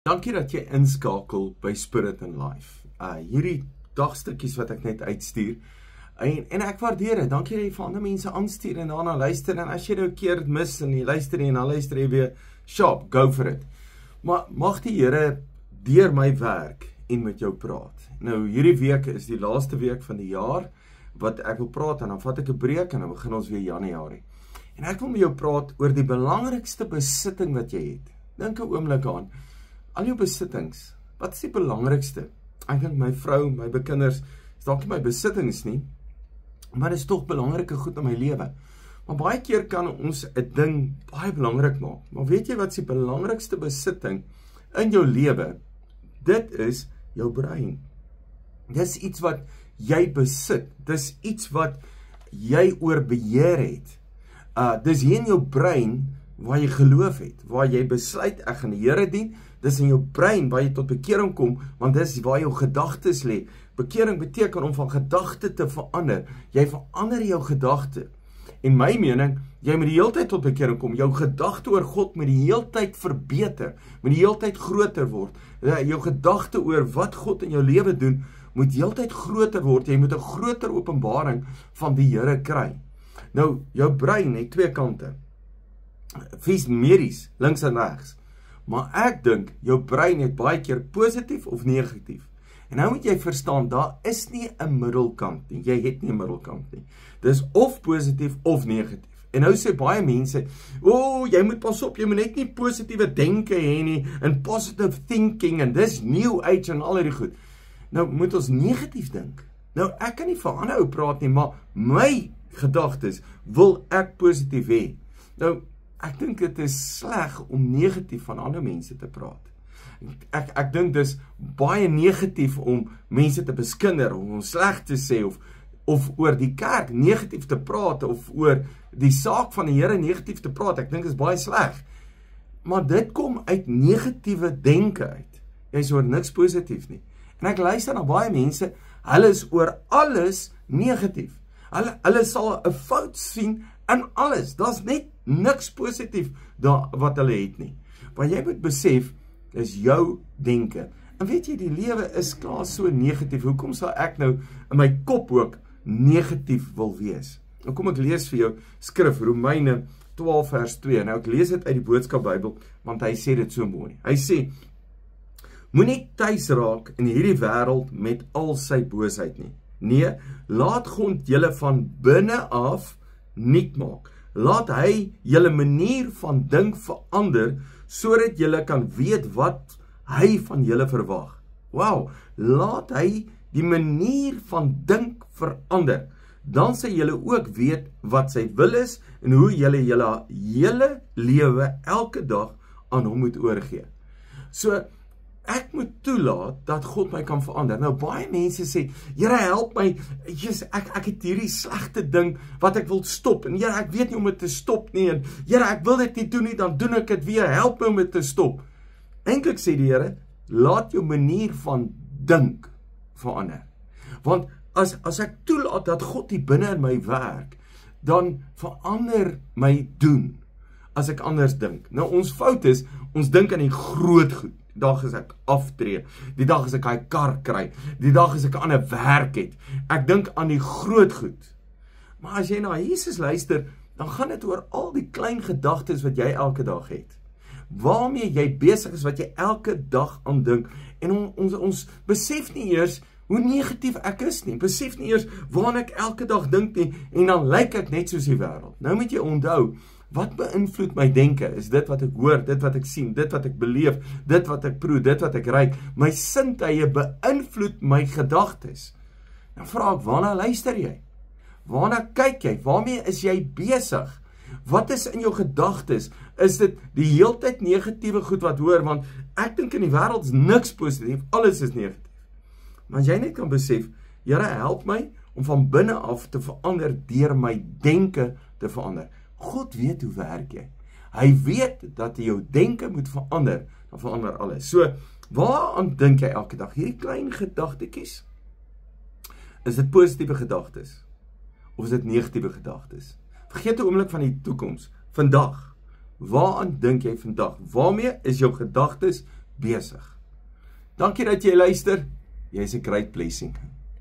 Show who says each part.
Speaker 1: Dankie dat jy inskakel by Spirit and Life. Hierdie dagstukkies wat ek net uitstuur. En ek waardeer dit. Dankie dat jy vir ander mense aanstuur en daarna luister. En as jy nou 'n keer mis en jy luister en dan luister jy weer, sharp, go for it. Maar mag die Here deur my werk en met jou praat. Nou, hierdie week is die laaste week van die jaar wat ek wil praat en dan vat ek 'n breek en dan begin ons weer Januarie. En ek wil met jou praat oor die belangrikste besitting wat jy het. Dink 'n oomblik aan. Al jou besittings, wat is die belangrikste? Ek dink my vrou, my kinders, is dalk nie my besittings nie, maar dit is tog belangrike goed in my lewe. Maar baie keer kan ons 'n ding baie belangrik maak. Maar weet jy wat is die belangrikste besitting in jou lewe? Dit is jou brein. Dis iets wat jy besit. Dis iets wat jy oor beheer het. Dis hier in jou brein waar jy geloof het, waar jy besluit ek gaan die Here dien. Dis in jou brein waar jy tot bekering kom, want dis waar jou gedagtes lê. Bekering beteken om van gedagte te verander. Jy verander jou gedagte. En my mening, jy moet die hele tyd tot bekering kom. Jou gedagte oor God moet die hele tyd verbeter, moet die hele tyd groter word. Jou gedagte oor wat God in jou lewe doen, moet die hele tyd groter word. Jy moet 'n groter openbaring van die Here kry. Nou, jou brein het twee kante. Medies, links en regs. Maar ek dink, jou brein het baie keer positief of negatief. En nou moet jy verstaan, daar is nie 'n middelkant nie. Jy het nie 'n middelkant nie. Dis of positief of negatief. En nou sê baie mense, jy moet pas op, jy moet net nie positiewe denke hê nie, en positive thinking, en dis new age en al hierdie goed. Nou moet ons negatief dink. Nou ek kan nie vir ander ou praat nie, maar my gedagtes wil ek positief hê. Nou, ek dink dit is sleg om negatief van ander mense te praat. Ek dink dis baie negatief om mense te beskinder, om sleg te sê, of oor die kerk negatief te praat, of oor die saak van die Here negatief te praat. Ek dink is baie sleg. Maar dit kom uit negatiewe denke uit. Jy is oor niks positief nie. En ek luister na baie mense, hulle is oor alles negatief. Hulle sal 'n fout sien in alles. Daar's net niks positief wat hulle het nie. Wat jy moet besef is jou denke. En weet jy, die lewe is klaar so negatief. Hoekom sal ek nou in my kop ook negatief wil wees? Nou kom ek lees vir jou skrif, Romeine 12 vers 2. Nou ek lees dit uit die Boodskap Bybel, want hy sê dit so mooi. Hy sê, moenie tuis raak in hierdie wêreld met al sy boosheid nie. Nee, laat God julle van binne af nuut maak. Laat hy julle manier van dink verander, sodat julle kan weet wat hy van julle verwag. Wow, laat hy die manier van dink verander. Dan sal julle ook weet wat sy wil is en hoe julle julle hele lewe elke dag aan hom moet oorgee. So, ek moet toelaat dat God my kan verander. Nou, baie mense sê, Here, help my, ek het hierdie slegte ding wat ek wil stop, en Here, ek weet nie om dit te stop nie, en Here, ek wil dit nie doen nie, dan doen ek dit weer, help my om dit te stop. Eintlik sê die Here, laat jou manier van dink verander. Want as ek toelaat dat God die binne in my werk, dan verander my doen, as ek anders dink. Nou, ons fout is, ons dink aan die groot goed. Die dag as ek aftree, die dag as ek hy kar kry, die dag as ek 'n ander werk het. Ek dink aan die groot goed. Maar as jy na Jesus luister, dan gaan dit oor al die klein gedagtes wat jy elke dag het. Waarmee jy besig is, wat jy elke dag aan dink. En ons besef nie eers hoe negatief ek is nie. Besef nie eers waaraan ek elke dag dink nie, en dan lyk ek net soos die wêreld. Nou moet jy onthou, wat beïnvloed my denke? Is dit wat ek hoor, dit wat ek sien, dit wat ek beleef, dit wat ek proe, dit wat ek ruik. My sintuie beïnvloed my gedagtes. Dan vra ek, waarna luister jy? Waarna kyk jy? Waarmee is jy besig? Wat is in jou gedagtes? Is dit die heeltyd negatiewe goed wat hoor? Want ek dink in die wêreld is niks positief, alles is negatief. Maar as jy net kan besef, Here, help my om van binne af te verander deur my denke te verander. God weet hoe werk jy. Hy weet dat jy jou denke moet verander, dan verander alles. So, waaraan dink jy elke dag? Hierdie klein gedagtetjies? Is dit positiewe gedagtes? Of is dit negatiewe gedagtes? Vergeet 'n oomblik van die toekoms. Vandag. Waaraan dink jy vandag? Waarmee is jou gedagtes besig. Dankie dat jy luister. Jy is 'n great blessing.